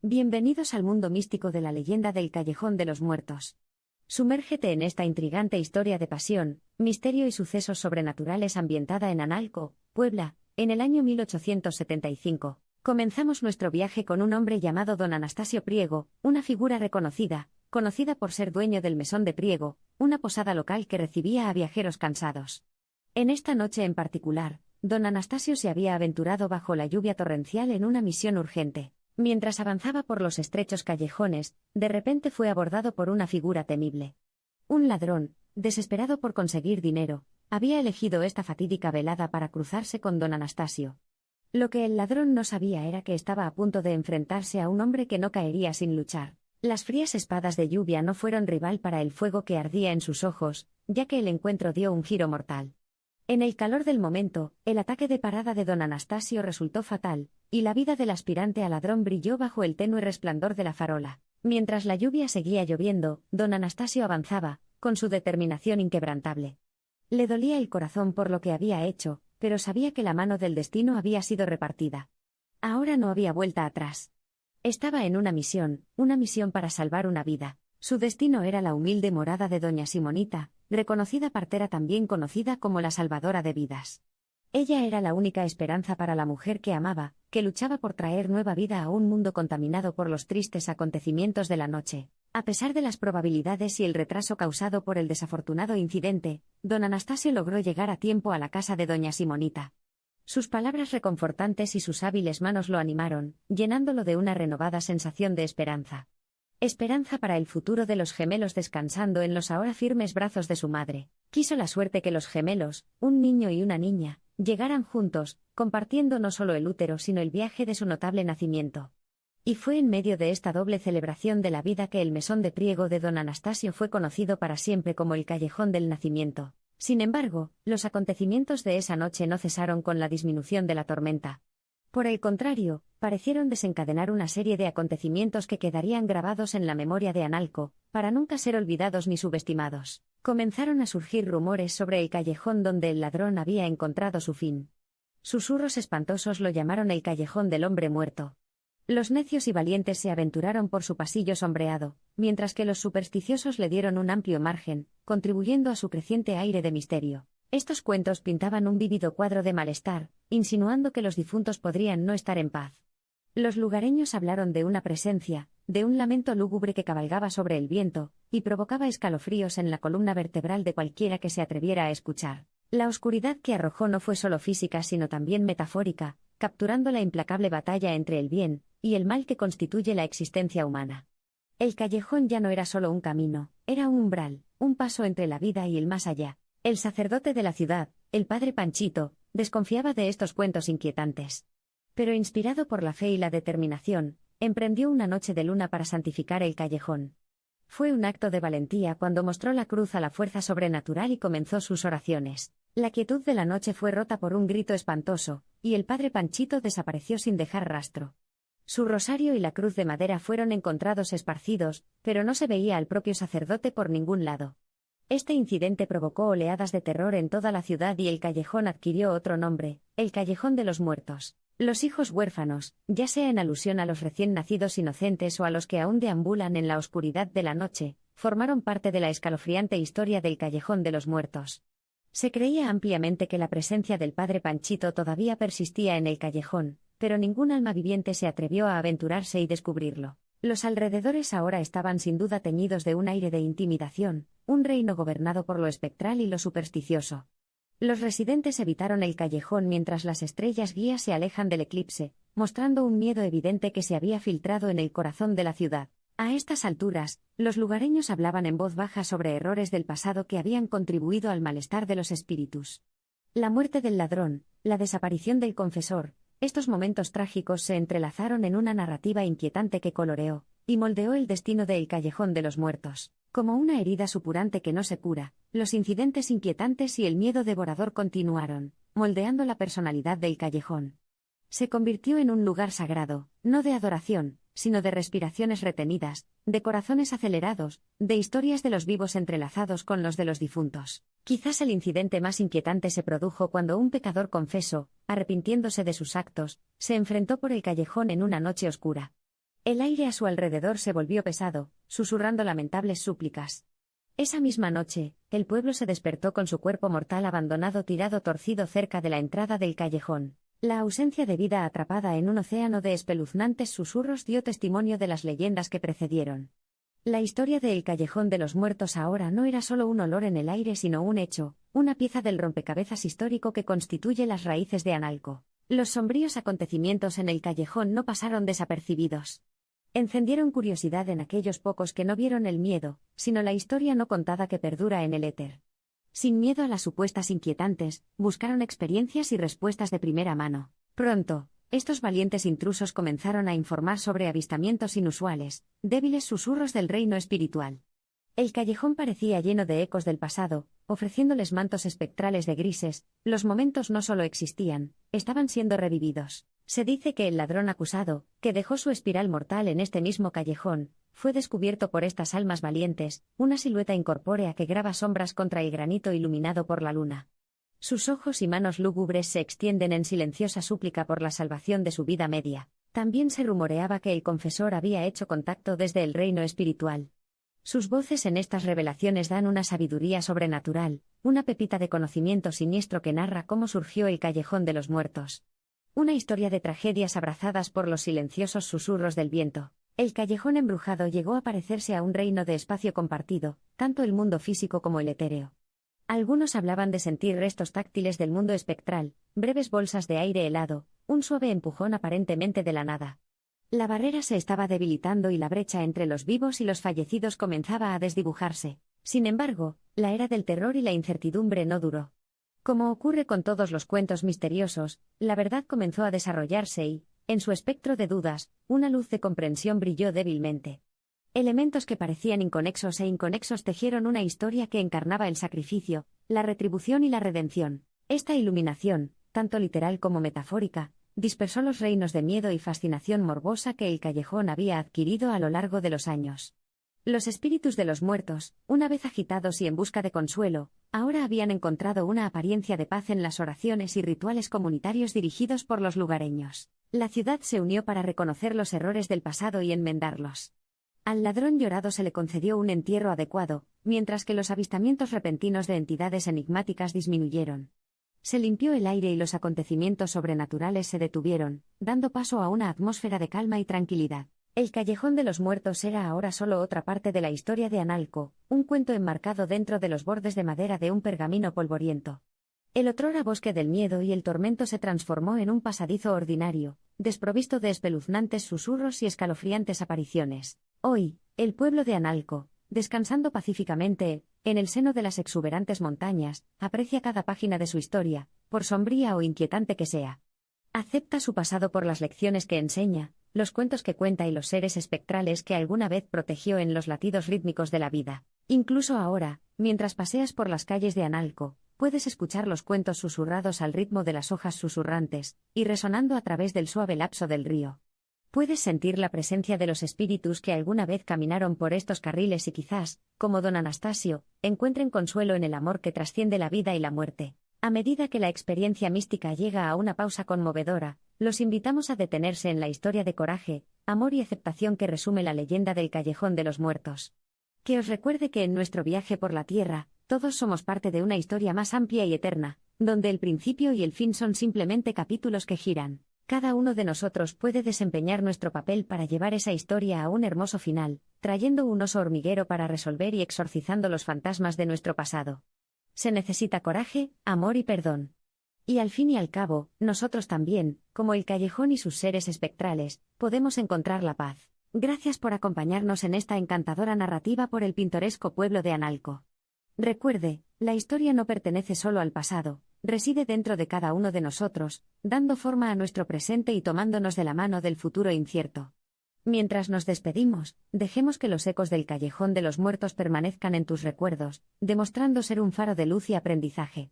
Bienvenidos al mundo místico de la leyenda del Callejón de los Muertos. Sumérgete en esta intrigante historia de pasión, misterio y sucesos sobrenaturales ambientada en Analco, Puebla, en el año 1875. Comenzamos nuestro viaje con un hombre llamado don Anastasio Priego, una figura conocida por ser dueño del Mesón de Priego, una posada local que recibía a viajeros cansados. En esta noche en particular, don Anastasio se había aventurado bajo la lluvia torrencial en una misión urgente. Mientras avanzaba por los estrechos callejones, de repente fue abordado por una figura temible. Un ladrón, desesperado por conseguir dinero, había elegido esta fatídica velada para cruzarse con don Anastasio. Lo que el ladrón no sabía era que estaba a punto de enfrentarse a un hombre que no caería sin luchar. Las frías espadas de lluvia no fueron rival para el fuego que ardía en sus ojos, ya que el encuentro dio un giro mortal. En el calor del momento, el ataque de parada de don Anastasio resultó fatal, y la vida del aspirante a ladrón brilló bajo el tenue resplandor de la farola. Mientras la lluvia seguía lloviendo, don Anastasio avanzaba, con su determinación inquebrantable. Le dolía el corazón por lo que había hecho, pero sabía que la mano del destino había sido repartida. Ahora no había vuelta atrás. Estaba en una misión para salvar una vida. Su destino era la humilde morada de doña Simonita, reconocida partera también conocida como la salvadora de vidas. Ella era la única esperanza para la mujer que amaba, que luchaba por traer nueva vida a un mundo contaminado por los tristes acontecimientos de la noche. A pesar de las probabilidades y el retraso causado por el desafortunado incidente, don Anastasio logró llegar a tiempo a la casa de doña Simonita. Sus palabras reconfortantes y sus hábiles manos lo animaron, llenándolo de una renovada sensación de esperanza. Esperanza para el futuro de los gemelos descansando en los ahora firmes brazos de su madre. Quiso la suerte que los gemelos, un niño y una niña, llegaran juntos, compartiendo no solo el útero sino el viaje de su notable nacimiento. Y fue en medio de esta doble celebración de la vida que el Mesón de Priego de don Anastasio fue conocido para siempre como el Callejón del Nacimiento. Sin embargo, los acontecimientos de esa noche no cesaron con la disminución de la tormenta. Por el contrario, parecieron desencadenar una serie de acontecimientos que quedarían grabados en la memoria de Analco, para nunca ser olvidados ni subestimados. Comenzaron a surgir rumores sobre el callejón donde el ladrón había encontrado su fin. Susurros espantosos lo llamaron el Callejón del Hombre Muerto. Los necios y valientes se aventuraron por su pasillo sombreado, mientras que los supersticiosos le dieron un amplio margen, contribuyendo a su creciente aire de misterio. Estos cuentos pintaban un vívido cuadro de malestar, insinuando que los difuntos podrían no estar en paz. Los lugareños hablaron de una presencia, de un lamento lúgubre que cabalgaba sobre el viento, y provocaba escalofríos en la columna vertebral de cualquiera que se atreviera a escuchar. La oscuridad que arrojó no fue solo física sino también metafórica, capturando la implacable batalla entre el bien y el mal que constituye la existencia humana. El callejón ya no era solo un camino, era un umbral, un paso entre la vida y el más allá. El sacerdote de la ciudad, el padre Panchito, desconfiaba de estos cuentos inquietantes. Pero inspirado por la fe y la determinación, emprendió una noche de luna para santificar el callejón. Fue un acto de valentía cuando mostró la cruz a la fuerza sobrenatural y comenzó sus oraciones. La quietud de la noche fue rota por un grito espantoso, y el padre Panchito desapareció sin dejar rastro. Su rosario y la cruz de madera fueron encontrados esparcidos, pero no se veía al propio sacerdote por ningún lado. Este incidente provocó oleadas de terror en toda la ciudad y el callejón adquirió otro nombre, el Callejón de los Muertos. Los hijos huérfanos, ya sea en alusión a los recién nacidos inocentes o a los que aún deambulan en la oscuridad de la noche, formaron parte de la escalofriante historia del Callejón de los Muertos. Se creía ampliamente que la presencia del padre Panchito todavía persistía en el callejón, pero ningún alma viviente se atrevió a aventurarse y descubrirlo. Los alrededores ahora estaban sin duda teñidos de un aire de intimidación, un reino gobernado por lo espectral y lo supersticioso. Los residentes evitaron el callejón mientras las estrellas guías se alejan del eclipse, mostrando un miedo evidente que se había filtrado en el corazón de la ciudad. A estas alturas, los lugareños hablaban en voz baja sobre errores del pasado que habían contribuido al malestar de los espíritus. La muerte del ladrón, la desaparición del confesor, estos momentos trágicos se entrelazaron en una narrativa inquietante que coloreó y moldeó el destino del Callejón de los Muertos. Como una herida supurante que no se cura, los incidentes inquietantes y el miedo devorador continuaron, moldeando la personalidad del callejón. Se convirtió en un lugar sagrado, no de adoración, sino de respiraciones retenidas, de corazones acelerados, de historias de los vivos entrelazados con los de los difuntos. Quizás el incidente más inquietante se produjo cuando un pecador confeso, arrepintiéndose de sus actos, se enfrentó por el callejón en una noche oscura. El aire a su alrededor se volvió pesado, susurrando lamentables súplicas. Esa misma noche, el pueblo se despertó con su cuerpo mortal abandonado tirado torcido cerca de la entrada del callejón. La ausencia de vida atrapada en un océano de espeluznantes susurros dio testimonio de las leyendas que precedieron. La historia de El Callejón de los Muertos ahora no era solo un olor en el aire sino un hecho, una pieza del rompecabezas histórico que constituye las raíces de Analco. Los sombríos acontecimientos en el callejón no pasaron desapercibidos. Encendieron curiosidad en aquellos pocos que no vieron el miedo, sino la historia no contada que perdura en el éter. Sin miedo a las supuestas inquietantes, buscaron experiencias y respuestas de primera mano. Pronto, estos valientes intrusos comenzaron a informar sobre avistamientos inusuales, débiles susurros del reino espiritual. El callejón parecía lleno de ecos del pasado, ofreciéndoles mantos espectrales de grises. Los momentos no solo existían, estaban siendo revividos. Se dice que el ladrón acusado, que dejó su espiral mortal en este mismo callejón, fue descubierto por estas almas valientes, una silueta incorpórea que graba sombras contra el granito iluminado por la luna. Sus ojos y manos lúgubres se extienden en silenciosa súplica por la salvación de su vida media. También se rumoreaba que el confesor había hecho contacto desde el reino espiritual. Sus voces en estas revelaciones dan una sabiduría sobrenatural, una pepita de conocimiento siniestro que narra cómo surgió el Callejón de los Muertos. Una historia de tragedias abrazadas por los silenciosos susurros del viento. El callejón embrujado llegó a parecerse a un reino de espacio compartido, tanto el mundo físico como el etéreo. Algunos hablaban de sentir restos táctiles del mundo espectral, breves bolsas de aire helado, un suave empujón aparentemente de la nada. La barrera se estaba debilitando y la brecha entre los vivos y los fallecidos comenzaba a desdibujarse. Sin embargo, la era del terror y la incertidumbre no duró. Como ocurre con todos los cuentos misteriosos, la verdad comenzó a desarrollarse y, en su espectro de dudas, una luz de comprensión brilló débilmente. Elementos que parecían inconexos e inconexos tejieron una historia que encarnaba el sacrificio, la retribución y la redención. Esta iluminación, tanto literal como metafórica, dispersó los reinos de miedo y fascinación morbosa que el callejón había adquirido a lo largo de los años. Los espíritus de los muertos, una vez agitados y en busca de consuelo, ahora habían encontrado una apariencia de paz en las oraciones y rituales comunitarios dirigidos por los lugareños. La ciudad se unió para reconocer los errores del pasado y enmendarlos. Al ladrón llorado se le concedió un entierro adecuado, mientras que los avistamientos repentinos de entidades enigmáticas disminuyeron. Se limpió el aire y los acontecimientos sobrenaturales se detuvieron, dando paso a una atmósfera de calma y tranquilidad. El Callejón de los Muertos era ahora solo otra parte de la historia de Analco, un cuento enmarcado dentro de los bordes de madera de un pergamino polvoriento. El otrora bosque del miedo y el tormento se transformó en un pasadizo ordinario, desprovisto de espeluznantes susurros y escalofriantes apariciones. Hoy, el pueblo de Analco, descansando pacíficamente, en el seno de las exuberantes montañas, aprecia cada página de su historia, por sombría o inquietante que sea. Acepta su pasado por las lecciones que enseña, los cuentos que cuenta y los seres espectrales que alguna vez protegió en los latidos rítmicos de la vida. Incluso ahora, mientras paseas por las calles de Analco, puedes escuchar los cuentos susurrados al ritmo de las hojas susurrantes, y resonando a través del suave lapso del río. Puedes sentir la presencia de los espíritus que alguna vez caminaron por estos carriles y quizás, como don Anastasio, encuentren consuelo en el amor que trasciende la vida y la muerte. A medida que la experiencia mística llega a una pausa conmovedora, los invitamos a detenerse en la historia de coraje, amor y aceptación que resume la leyenda del Callejón de los Muertos. Que os recuerde que en nuestro viaje por la tierra, todos somos parte de una historia más amplia y eterna, donde el principio y el fin son simplemente capítulos que giran. Cada uno de nosotros puede desempeñar nuestro papel para llevar esa historia a un hermoso final, trayendo un oso hormiguero para resolver y exorcizando los fantasmas de nuestro pasado. Se necesita coraje, amor y perdón. Y al fin y al cabo, nosotros también, como el callejón y sus seres espectrales, podemos encontrar la paz. Gracias por acompañarnos en esta encantadora narrativa por el pintoresco pueblo de Analco. Recuerde, la historia no pertenece solo al pasado, reside dentro de cada uno de nosotros, dando forma a nuestro presente y tomándonos de la mano del futuro incierto. Mientras nos despedimos, dejemos que los ecos del Callejón de los Muertos permanezcan en tus recuerdos, demostrando ser un faro de luz y aprendizaje.